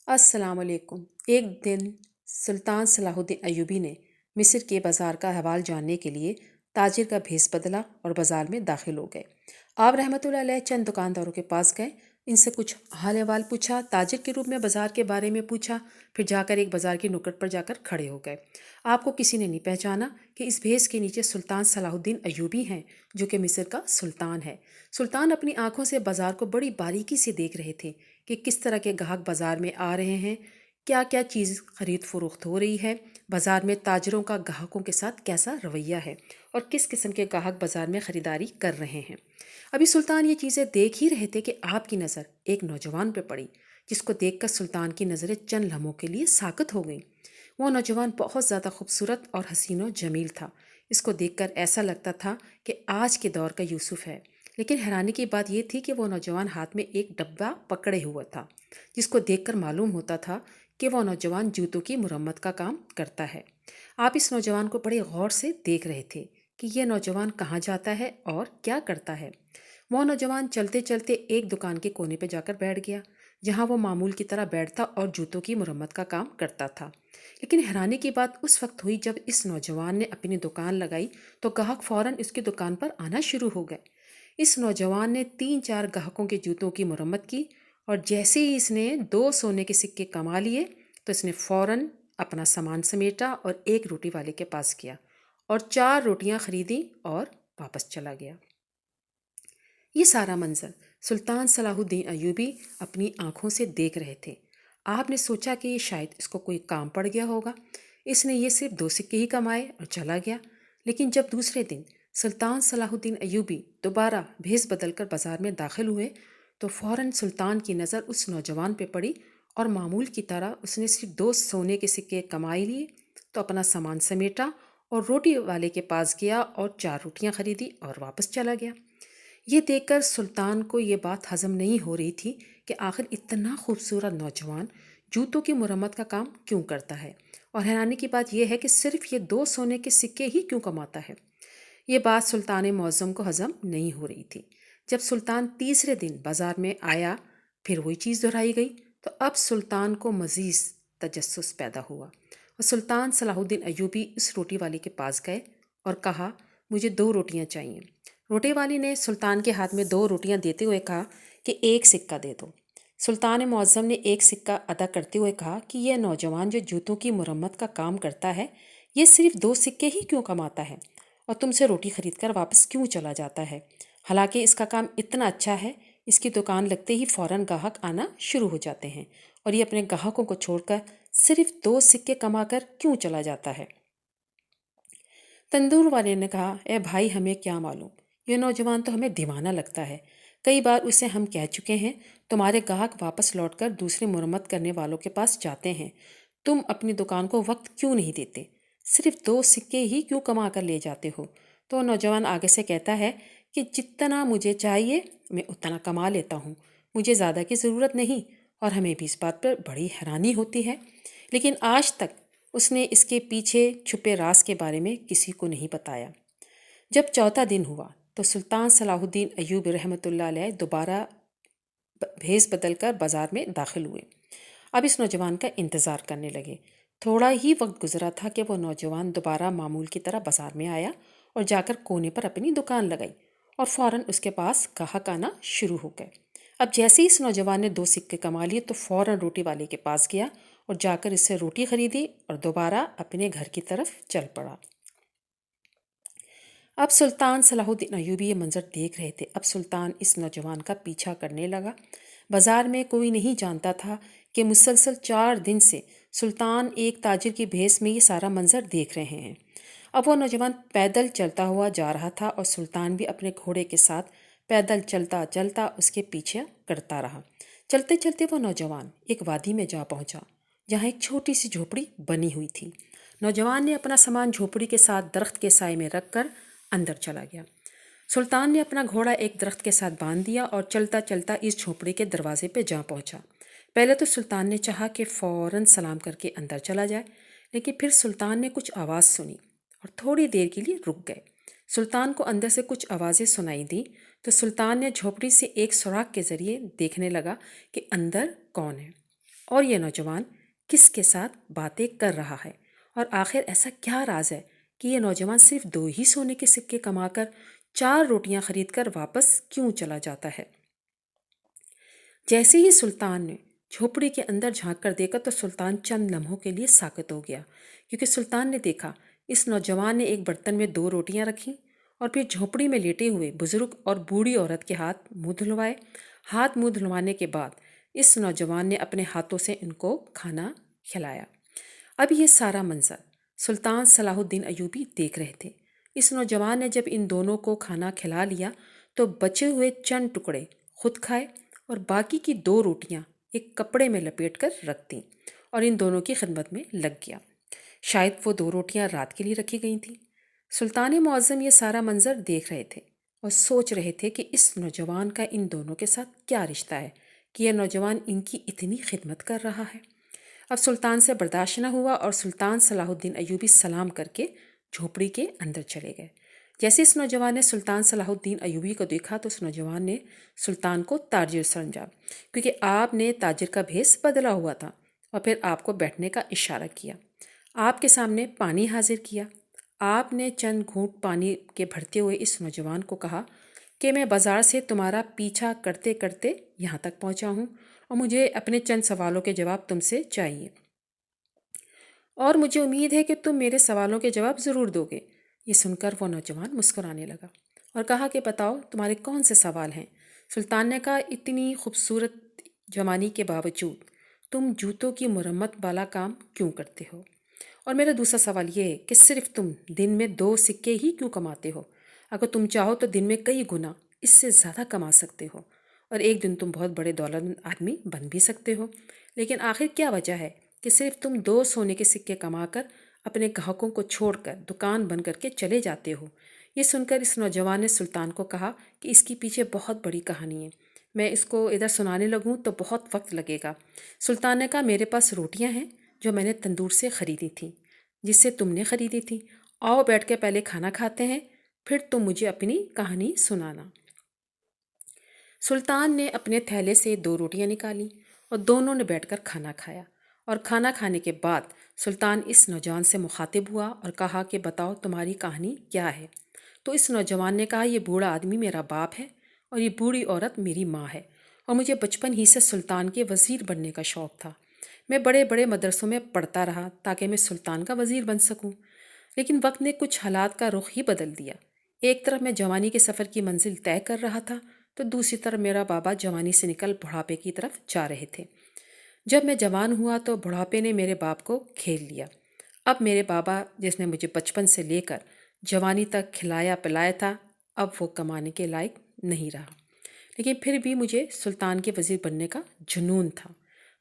السلام علیکم۔ ایک دن سلطان صلاح الدین ایوبی نے مصر کے بازار کا احوال جاننے کے لیے تاجر کا بھیس بدلا اور بازار میں داخل ہو گئے۔ آپ رحمۃ اللہ علیہ چند دکانداروں کے پاس گئے، ان سے کچھ حال احوال پوچھا، تاجر کے روپ میں بازار کے بارے میں پوچھا، پھر جا کر ایک بازار کی نکڑ پر جا کر کھڑے ہو گئے۔ آپ کو کسی نے نہیں پہچانا کہ اس بھیس کے نیچے سلطان صلاح الدین ایوبی ہیں، جو کہ مصر کا سلطان ہے۔ سلطان اپنی آنکھوں سے بازار کو بڑی باریکی سے دیکھ رہے تھے کہ کس طرح کے گاہک بازار میں آ رہے ہیں، کیا کیا چیز خرید فروخت ہو رہی ہے، بازار میں تاجروں کا گاہکوں کے ساتھ کیسا رویہ ہے اور کس قسم کے گاہک بازار میں خریداری کر رہے ہیں۔ ابھی سلطان یہ چیزیں دیکھ ہی رہے تھے کہ آپ کی نظر ایک نوجوان پہ پڑی، جس کو دیکھ کر سلطان کی نظریں چند لمحوں کے لیے ساکت ہو گئیں۔ وہ نوجوان بہت زیادہ خوبصورت اور حسین و جمیل تھا۔ اس کو دیکھ کر ایسا لگتا تھا کہ آج کے دور کا یوسف ہے۔ لیکن حیرانی کی بات یہ تھی کہ وہ نوجوان ہاتھ میں ایک ڈبہ پکڑے ہوا تھا، جس کو دیکھ کر معلوم ہوتا تھا کہ وہ نوجوان جوتوں کی مرمت کا کام کرتا ہے۔ آپ اس نوجوان کو بڑے غور سے دیکھ رہے تھے کہ یہ نوجوان کہاں جاتا ہے اور کیا کرتا ہے۔ وہ نوجوان چلتے چلتے ایک دکان کے کونے پہ جا کر بیٹھ گیا، جہاں وہ معمول کی طرح بیٹھتا اور جوتوں کی مرمت کا کام کرتا تھا۔ لیکن حیرانی کی بات اس وقت ہوئی جب اس نوجوان نے اپنی دکان لگائی تو گاہک فوراً اس کی دکان پر آنا شروع ہو گئے۔ اس نوجوان نے 3-4 گاہکوں کے جوتوں کی مرمت کی، اور جیسے ہی اس نے 2 سونے کے سکے کما لیے تو اس نے فوراً اپنا سامان سمیٹا اور ایک روٹی والے کے پاس گیا اور 4 روٹیاں خریدیں اور واپس چلا گیا۔ یہ سارا منظر سلطان صلاح الدین ایوبی اپنی آنکھوں سے دیکھ رہے تھے۔ آپ نے سوچا کہ یہ شاید اس کو کوئی کام پڑ گیا ہوگا، اس نے یہ صرف 2 سکے ہی کمائے اور چلا گیا۔ لیکن جب دوسرے دن سلطان صلاح الدین ایوبی دوبارہ بھیس بدل کر بازار میں داخل ہوئے تو فوراً سلطان کی نظر اس نوجوان پہ پڑی، اور معمول کی طرح اس نے صرف 2 سونے کے سکے کمائی لیے تو اپنا سامان سمیٹا اور روٹی والے کے پاس گیا اور 4 روٹیاں خریدی اور واپس چلا گیا۔ یہ دیکھ کر سلطان کو یہ بات ہضم نہیں ہو رہی تھی کہ آخر اتنا خوبصورت نوجوان جوتوں کی مرمت کا کام کیوں کرتا ہے، اور حیرانی کی بات یہ ہے کہ صرف یہ 2 سونے کے سکے ہی کیوں کماتا ہے۔ یہ بات سلطان معظم کو ہضم نہیں ہو رہی تھی۔ جب سلطان تیسرے دن بازار میں آیا، پھر وہی چیز دہرائی گئی تو اب سلطان کو مزید تجسس پیدا ہوا، اور سلطان صلاح الدین ایوبی اس روٹی والے کے پاس گئے اور کہا، مجھے 2 روٹیاں چاہیے۔ روٹی والی نے سلطان کے ہاتھ میں 2 روٹیاں دیتے ہوئے کہا کہ 1 سکہ دے دو۔ سلطان معظم نے 1 سکہ ادا کرتے ہوئے کہا کہ یہ نوجوان جو جوتوں کی مرمت کا کام کرتا ہے، یہ صرف 2 سکے ہی کیوں کماتا ہے اور تم سے روٹی خرید کر واپس کیوں چلا جاتا ہے؟ حالانکہ اس کا کام اتنا اچھا ہے، اس کی دکان لگتے ہی فوراً گاہک آنا شروع ہو جاتے ہیں، اور یہ اپنے گاہکوں کو چھوڑ کر صرف 2 سکے کما کر کیوں چلا جاتا ہے؟ تندور والے نے کہا، اے بھائی، ہمیں کیا معلوم، یہ نوجوان تو ہمیں دیوانہ لگتا ہے۔ کئی بار اسے ہم کہہ چکے ہیں، تمہارے گاہک واپس لوٹ کر دوسرے مرمت کرنے والوں کے پاس جاتے ہیں، تم اپنی دکان کو وقت کیوں نہیں دیتے؟ صرف 2 سکے ہی کیوں کما کر لے جاتے ہو؟ تو نوجوان آگے سے کہتا ہے کہ جتنا مجھے چاہیے میں اتنا کما لیتا ہوں، مجھے زیادہ کی ضرورت نہیں، اور ہمیں بھی اس بات پر بڑی حیرانی ہوتی ہے، لیکن آج تک اس نے اس کے پیچھے چھپے راز کے بارے میں کسی کو نہیں بتایا۔ جب چوتھا دن ہوا تو سلطان صلاح الدین ایوبی رحمۃ اللہ علیہ دوبارہ بھیس بدل کر بازار میں داخل ہوئے۔ اب اس نوجوان کا انتظار کرنے لگے۔ تھوڑا ہی وقت گزرا تھا کہ وہ نوجوان دوبارہ معمول کی طرح بازار میں آیا اور جا کر کونے پر اپنی دکان لگائی، اور فوراً اس کے پاس گاہک آنا شروع ہو گئے۔ اب جیسے ہی اس نوجوان نے 2 سکے کما لیے تو فوراً روٹی والے کے پاس گیا اور جا کر اس سے روٹی خریدی اور دوبارہ اپنے گھر کی طرف چل پڑا۔ اب سلطان صلاح الدین ایوبی یہ منظر دیکھ رہے تھے۔ اب سلطان اس نوجوان کا پیچھا کرنے لگا۔ بازار میں کوئی نہیں جانتا تھا کہ مسلسل 4 دن سے سلطان ایک تاجر کی بھیس میں یہ سارا منظر دیکھ رہے ہیں۔ اب وہ نوجوان پیدل چلتا ہوا جا رہا تھا اور سلطان بھی اپنے گھوڑے کے ساتھ پیدل چلتا چلتا اس کے پیچھے کرتا رہا۔ چلتے چلتے وہ نوجوان ایک وادی میں جا پہنچا، جہاں ایک چھوٹی سی جھوپڑی بنی ہوئی تھی۔ نوجوان نے اپنا سامان جھوپڑی کے ساتھ درخت کے سائے میں رکھ کر اندر چلا گیا۔ سلطان نے اپنا گھوڑا ایک درخت کے ساتھ باندھ دیا اور چلتا چلتا اس جھوپڑی کے دروازے پہ جا پہنچا۔ پہلے تو سلطان نے چاہا کہ فوراً سلام کر کے اندر چلا جائے، لیکن پھر سلطان نے کچھ آواز سنی اور تھوڑی دیر کے لیے رک گئے۔ سلطان کو اندر سے کچھ آوازیں سنائی دیں تو سلطان نے جھوپڑی سے ایک سوراخ کے ذریعے دیکھنے لگا کہ اندر کون ہے۔ اور یہ نوجوان کس کے ساتھ باتیں کر رہا ہے، اور آخر ایسا کیا راز ہے کہ یہ نوجوان صرف 2 ہی سونے کے سکے کما کر 4 روٹیاں خرید کر واپس کیوں چلا جاتا ہے؟ جیسے ہی سلطان نے جھوپڑی کے اندر جھانک کر دیکھا تو سلطان چند لمحوں کے لیے ساکت ہو گیا، کیونکہ سلطان نے دیکھا اس نوجوان نے ایک برتن میں 2 روٹیاں رکھیں اور پھر جھوپڑی میں لیٹے ہوئے بزرگ اور بوڑھی عورت کے ہاتھ منہ دھلوائے۔ ہاتھ منہ دھلوانے کے بعد اس نوجوان نے اپنے ہاتھوں سے ان کو کھانا کھلایا۔ اب یہ سارا منظر سلطان صلاح الدین ایوبی دیکھ رہے تھے۔ اس نوجوان نے جب ان دونوں کو کھانا کھلا لیا تو بچے ہوئے چند ٹکڑے خود کھائے اور باقی کی 2 روٹیاں ایک کپڑے میں لپیٹ کر رکھ دیں اور ان دونوں کی خدمت میں لگ گیا۔ شاید وہ 2 روٹیاں رات کے لیے رکھی گئی تھیں۔ سلطان معظم یہ سارا منظر دیکھ رہے تھے اور سوچ رہے تھے کہ اس نوجوان کا ان دونوں کے ساتھ کیا رشتہ ہے کہ یہ نوجوان ان کی اتنی خدمت کر رہا ہے۔ اب سلطان سے برداشت نہ ہوا اور سلطان صلاح الدین ایوبی سلام کر کے جھوپڑی کے اندر چلے گئے۔ جیسے اس نوجوان نے سلطان صلاح الدین ایوبی کو دیکھا تو اس نوجوان نے سلطان کو تاجر سمجھا، کیونکہ آپ نے تاجر کا بھیس بدلا ہوا تھا، اور پھر آپ کو بیٹھنے کا اشارہ کیا۔ آپ کے سامنے پانی حاضر کیا۔ آپ نے چند گھونٹ پانی کے بھرتے ہوئے اس نوجوان کو کہا کہ میں بازار سے تمہارا پیچھا کرتے کرتے یہاں تک پہنچا ہوں اور مجھے اپنے چند سوالوں کے جواب تم سے چاہیے، اور مجھے امید ہے کہ تم میرے سوالوں کے جواب ضرور دو گے۔ یہ سن کر وہ نوجوان مسکرانے لگا اور کہا کہ بتاؤ تمہارے کون سے سوال ہیں؟ سلطان نے کہا اتنی خوبصورت جوانی کے باوجود تم جوتوں کی مرمت والا کام کیوں کرتے ہو؟ اور میرا دوسرا سوال یہ ہے کہ صرف تم دن میں 2 سکے ہی کیوں کماتے ہو؟ اگر تم چاہو تو دن میں کئی گنا اس سے زیادہ کما سکتے ہو، اور ایک دن تم بہت بڑے دولت مند آدمی بن بھی سکتے ہو، لیکن آخر کیا وجہ ہے کہ صرف تم 2 سونے کے سکے کما کر اپنے گاہکوں کو چھوڑ کر دکان بند کر کے چلے جاتے ہو؟ یہ سن کر اس نوجوان نے سلطان کو کہا کہ اس کے پیچھے بہت بڑی کہانی ہے، میں اس کو ادھر سنانے لگوں تو بہت وقت لگے گا۔ سلطان نے کہا میرے پاس روٹیاں ہیں جو میں نے تندور سے خریدی تھیں، جس سے تم نے خریدی تھی۔ آؤ بیٹھ کے پہلے کھانا کھاتے ہیں، پھر تم مجھے اپنی کہانی سنانا۔ سلطان نے اپنے تھیلے سے 2 روٹیاں نکالیں اور دونوں نے بیٹھ کر کھانا کھایا، اور کھانا کھانے کے بعد سلطان اس نوجوان سے مخاطب ہوا اور کہا کہ بتاؤ تمہاری کہانی کیا ہے؟ تو اس نوجوان نے کہا یہ بوڑھا آدمی میرا باپ ہے اور یہ بوڑھی عورت میری ماں ہے، اور مجھے بچپن ہی سے سلطان کے وزیر بننے کا شوق تھا۔ میں بڑے بڑے مدرسوں میں پڑھتا رہا تاکہ میں سلطان کا وزیر بن سکوں، لیکن وقت نے کچھ حالات کا رخ ہی بدل دیا۔ ایک طرف میں جوانی کے سفر کی منزل طے کر رہا تھا تو دوسری طرف میرا بابا جوانی سے نکل بڑھاپے کی طرف جا رہے تھے۔ جب میں جوان ہوا تو بڑھاپے نے میرے باپ کو کھیل لیا۔ اب میرے بابا جس نے مجھے بچپن سے لے کر جوانی تک کھلایا پلایا تھا، اب وہ کمانے کے لائق نہیں رہا، لیکن پھر بھی مجھے سلطان کے وزیر بننے کا جنون تھا۔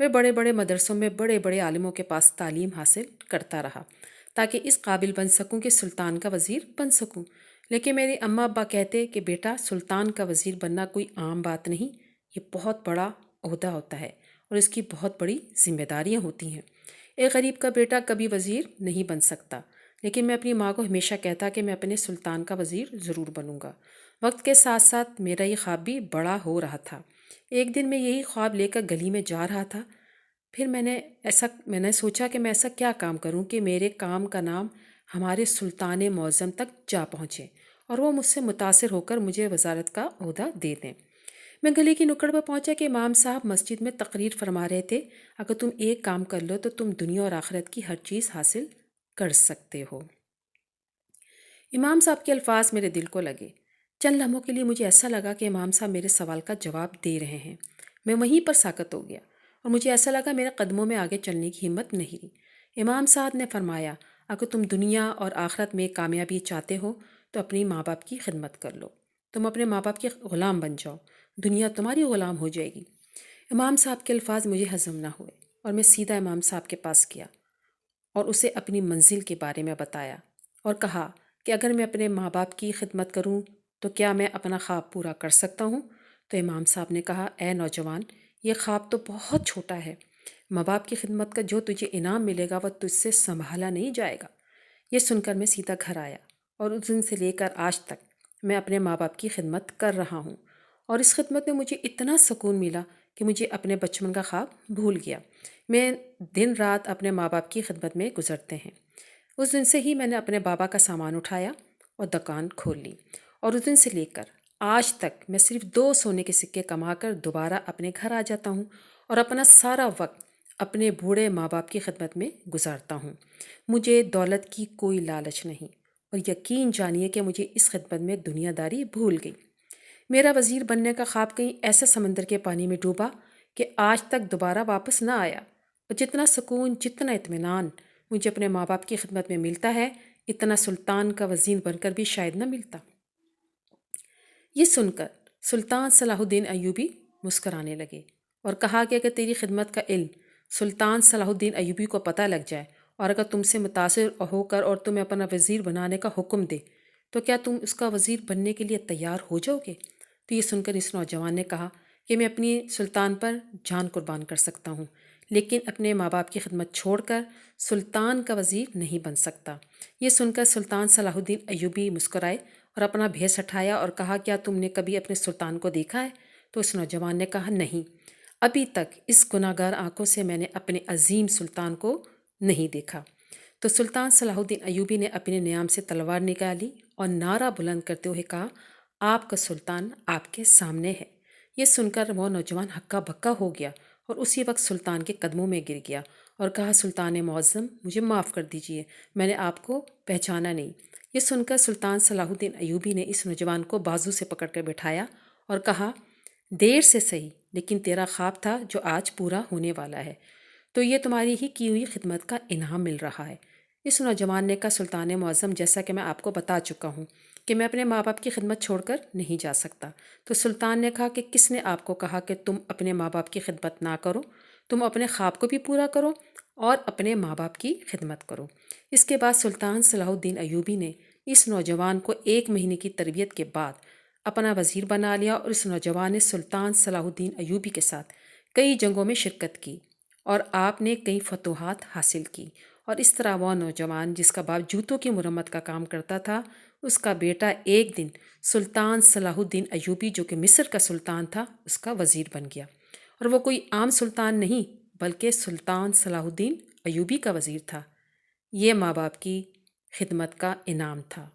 میں بڑے بڑے مدرسوں میں بڑے بڑے عالموں کے پاس تعلیم حاصل کرتا رہا تاکہ اس قابل بن سکوں کہ سلطان کا وزیر بن سکوں، لیکن میرے اماں ابا کہتے کہ بیٹا سلطان کا وزیر بننا کوئی عام بات نہیں، یہ بہت بڑا عہدہ ہوتا ہے اور اس کی بہت بڑی ذمہ داریاں ہوتی ہیں۔ ایک غریب کا بیٹا کبھی وزیر نہیں بن سکتا، لیکن میں اپنی ماں کو ہمیشہ کہتا کہ میں اپنے سلطان کا وزیر ضرور بنوں گا۔ وقت کے ساتھ ساتھ میرا یہ خواب بھی بڑا ہو رہا تھا۔ ایک دن میں یہی خواب لے کر گلی میں جا رہا تھا، پھر میں نے سوچا کہ میں ایسا کیا کام کروں کہ میرے کام کا نام ہمارے سلطان معظم تک جا پہنچے اور وہ مجھ سے متاثر ہو کر مجھے وزارت کا عہدہ دے دیں۔ میں گلی کی نکڑ پر پہنچا کہ امام صاحب مسجد میں تقریر فرما رہے تھے، اگر تم ایک کام کر لو تو تم دنیا اور آخرت کی ہر چیز حاصل کر سکتے ہو۔ امام صاحب کے الفاظ میرے دل کو لگے۔ چند لمحوں کے لیے مجھے ایسا لگا کہ امام صاحب میرے سوال کا جواب دے رہے ہیں۔ میں وہیں پر ساکت ہو گیا اور مجھے ایسا لگا میرے قدموں میں آگے چلنے کی ہمت نہیں رہی۔ امام صاحب نے فرمایا اگر تم دنیا اور آخرت میں کامیابی چاہتے ہو تو اپنی ماں باپ کی خدمت کر لو، تم اپنے ماں باپ کے غلام بن جاؤ، دنیا تمہاری غلام ہو جائے گی۔ امام صاحب کے الفاظ مجھے ہضم نہ ہوئے اور میں سیدھا امام صاحب کے پاس گیا اور اسے اپنی منزل کے بارے میں بتایا اور کہا کہ اگر میں اپنے ماں باپ کی خدمت کروں تو کیا میں اپنا خواب پورا کر سکتا ہوں؟ تو امام صاحب نے کہا اے نوجوان، یہ خواب تو بہت چھوٹا ہے، ماں باپ کی خدمت کا جو تجھے انعام ملے گا وہ تجھ سے سنبھالا نہیں جائے گا۔ یہ سن کر میں سیدھا گھر آیا اور اس دن سے لے کر آج تک میں اپنے ماں باپ کی خدمت کر رہا ہوں، اور اس خدمت میں مجھے اتنا سکون ملا کہ مجھے اپنے بچپن کا خواب بھول گیا۔ میں دن رات اپنے ماں باپ کی خدمت میں گزرتے ہیں۔ اس دن سے ہی میں نے اپنے بابا کا سامان اٹھایا اور دکان کھول لی، اور اس دن سے لے کر آج تک میں صرف 2 سونے کے سکے کما کر دوبارہ اپنے گھر آ جاتا ہوں اور اپنا سارا وقت اپنے بوڑھے ماں باپ کی خدمت میں گزارتا ہوں۔ مجھے دولت کی کوئی لالچ نہیں، اور یقین جانیے کہ مجھے اس خدمت میں دنیا داری بھول گئی۔ میرا وزیر بننے کا خواب کہیں ایسے سمندر کے پانی میں ڈوبا کہ آج تک دوبارہ واپس نہ آیا، اور جتنا سکون، جتنا اطمینان مجھے اپنے ماں باپ کی خدمت میں ملتا ہے، اتنا سلطان کا وزیر بن کر بھی شاید نہ ملتا۔ یہ سن کر سلطان صلاح الدین ایوبی مسکرانے لگے اور کہا کہ اگر تیری خدمت کا علم سلطان صلاح الدین ایوبی کو پتہ لگ جائے، اور اگر تم سے متاثر ہو کر اور تمہیں اپنا وزیر بنانے کا حکم دے، تو کیا تم اس کا وزیر بننے کے لیے تیار ہو جاؤ گے؟ تو یہ سن کر اس نوجوان نے کہا کہ میں اپنی سلطان پر جان قربان کر سکتا ہوں، لیکن اپنے ماں باپ کی خدمت چھوڑ کر سلطان کا وزیر نہیں بن سکتا۔ یہ سن کر سلطان صلاح الدین ایوبی مسکرائے اور اپنا بھیس ہٹایا اور کہا، کیا تم نے کبھی اپنے سلطان کو دیکھا ہے؟ تو اس نوجوان نے کہا، نہیں، ابھی تک اس گناہ گار آنکھوں سے میں نے اپنے عظیم سلطان کو نہیں دیکھا۔ تو سلطان صلاح الدین ایوبی نے اپنے نیام سے تلوار نکالی اور نعرہ بلند کرتے ہوئے کہا، آپ کا سلطان آپ کے سامنے ہے۔ یہ سن کر وہ نوجوان ہکا بکا ہو گیا اور اسی وقت سلطان کے قدموں میں گر گیا اور کہا، سلطان معظم، مجھے معاف کر دیجیے، میں نے آپ کو پہچانا نہیں۔ یہ سن کر سلطان صلاح الدین ایوبی نے اس نوجوان کو بازو سے پکڑ کر بٹھایا اور کہا، دیر سے صحیح، لیکن تیرا خواب تھا جو آج پورا ہونے والا ہے، تو یہ تمہاری ہی کی ہوئی خدمت کا انعام مل رہا ہے۔ اس نوجوان نے کہا، سلطان معظم، جیسا کہ میں آپ کو بتا چکا ہوں کہ میں اپنے ماں باپ کی خدمت چھوڑ کر نہیں جا سکتا۔ تو سلطان نے کہا کہ کس نے آپ کو کہا کہ تم اپنے ماں باپ کی خدمت نہ کرو؟ تم اپنے خواب کو بھی پورا کرو اور اپنے ماں باپ کی خدمت کرو۔ اس کے بعد سلطان صلاح الدین ایوبی نے اس نوجوان کو 1 مہینے کی تربیت کے بعد اپنا وزیر بنا لیا، اور اس نوجوان نے سلطان صلاح الدین ایوبی کے ساتھ کئی جنگوں میں شرکت کی اور آپ نے کئی فتوحات حاصل کی، اور اس طرح وہ نوجوان جس کا باپ جوتوں کی مرمت کا کام کرتا تھا، اس کا بیٹا ایک دن سلطان صلاح الدین ایوبی جو کہ مصر کا سلطان تھا، اس کا وزیر بن گیا، اور وہ کوئی عام سلطان نہیں بلکہ سلطان صلاح الدین ایوبی کا وزیر تھا۔ یہ ماں باپ کی خدمت کا انعام تھا۔